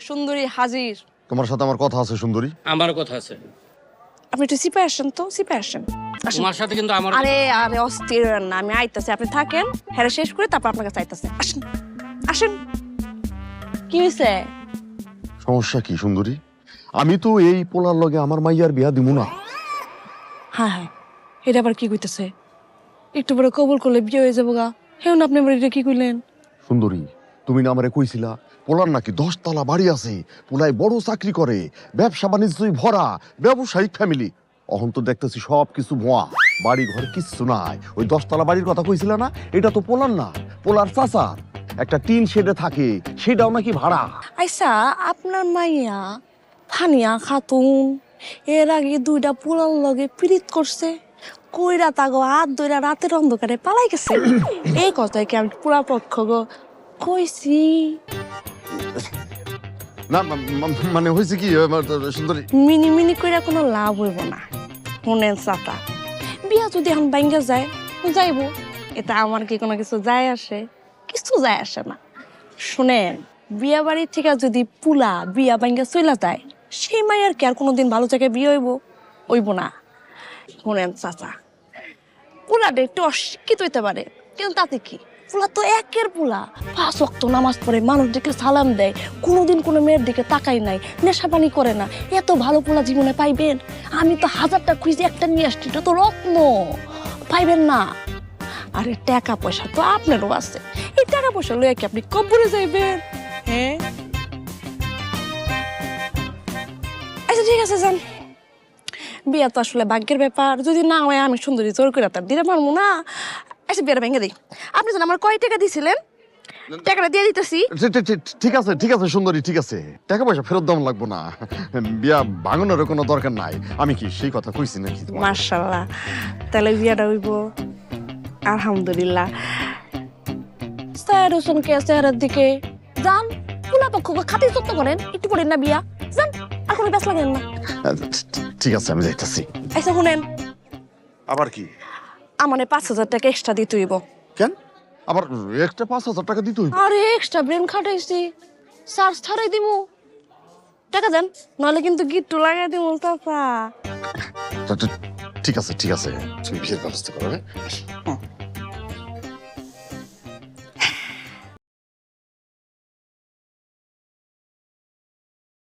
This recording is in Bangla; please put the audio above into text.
সুন্দরী হাজির। তোমার সাথে আমার কথা আছে সুন্দরী। আমার কথা আছে। আপনি একটু সিপে আসেন তো, সিপে আসেন। তোমার সাথে কিন্তু আমার আরে আরে অস্থির হবেন না, আমি আইতাছি, আপনি থাকেন, হ্যাঁ শেষ করে তারপর আপনার কাছে আইতাছে। আসেন আসেন। কি হয়েছে? সমস্যা কি সুন্দরী? আমি তো এই পোলার লগে আমার মাইয়ার বিয়া দিমু না। হ্যাঁ হ্যাঁ, এটা আবার কি কইতেছে? একটু বড় কবুল করলে বিয়ে হয়ে যাবো গা। হেউন আপনি আবার এটা কি কইলেন? সুন্দরী, তুমি না আমারে কইছিলা পোলার নাকি 10 তলা বাড়ি আছে, পোলাই বড় চাকরি করে, ব্যবসা বাণিজ্যই ভরা, ব্যবসায়িক ফ্যামিলি। অহন তো দেখতেছি সব কিছু ভুয়া, বাড়ি ঘর কিচ্ছু নাই। ওই 10 তলা বাড়ির কথা কইছিলা না, এটা তো পোলার না, পোলার চাচার। একটা টিন শেডে থাকে, সেটাও নাকি ভাড়া। আইসা আপনার মাইয়া ফানিয়া খাতুন এর আগে 2টা পোলার লগে পীড়িত করছে, কইরা তাগো হাত ধইরা রাতের অন্ধকারে পালাই গেছে। এই কথাই কি আমি পুরা পক্ষ গো কইছি? না মানে হয়েছে কি সুন্দরী? মিনি মিনি কইরা কোনো লাভ হইব না। শুনেন চাচা, বিয়া যদি এখন বাইঙ্গা যায় যাইব, এটা আমার কি কোনো কিছু যায় আসে? কিছু যায় আসে না। শুনেন, বিয়া বাড়ির থেকে যদি পুলা বিয়া বাইঙ্গা চইলা যায়, সেই মাইয়ার কি আর কোনোদিন ভালো জায়গায় বিয়ে হইব না। শুনেন চাচা, পুলাটা একটু অশিক্ষিত হইতে পারে, কিন্তু তাতে কি, পুলা তো একের পুলা, 5 ওয়াক্ত নামাজ পড়ে, মানুষ দেখলে সালাম দেয়, কোনোদিন কোনো মেয়ের দিকে তাকাই নাই, নেশা পানি করে না। এত ভালো পোলা জীবনে পাইবেন? আমি তো 1000টা খুঁজে একটা নিয়ে আসছি, এটা তো রত্ন, পাইবেন না। আরে টাকা পয়সা তো আপনারও আছে, এই টাকা পয়সা লইয়া কি আপনি কবরে যাইবেন? হ্যাঁ আচ্ছা ঠিক আছে, যান। বিয়া তো আসলে ভাগ্যের ব্যাপার, যদি না হয় আমি সুন্দরী জোর করে তার দিতে পারবো না। আচ্ছা বিয়াটা ভেঙে দিই। আপনি জানেন আমার কয় টাকা দিয়েছিলেন? টাকাটা দিয়ে দিতেছি। ঠিক আছে ঠিক আছে সুন্দরী, ঠিক আছে, টাকা পয়সা ফেরত দাম লাগবো না, বিয়া ভাঙনের কোনো দরকার নাই। আমি কি সেই কথা কইছি নাকি? মাশাআল্লাহ, তাহলে বিয়াটা হইব আলহামদুলিল্লাহ। স্যার হোসেন কে চেহারার দিকে যান, পুলা পক্ষ খাতির যত্ন করেন, একটু করেন না বিয়া, যান, আর কোনো ব্যস্ত লাগেন না। ঠিক আছে আমি যাইতাছি। আচ্ছা শুনেন, আবার কি? আমার 5000 টাকা এক্সট্রা দিতে হইব। কেন আবার একটা 5,000 টাকা দিতে হইব? আরে এক্সট্রা ব্রেন খাটাইছি, চার্জ ছাড়াই দিমু, টাকা দেন, নইলে কিন্তু গিট্টু লাগাই দিমু চাচা। ঠিক আছে ঠিক আছে, তুমি বিয়ের ব্যবস্থা করো। হ্যাঁ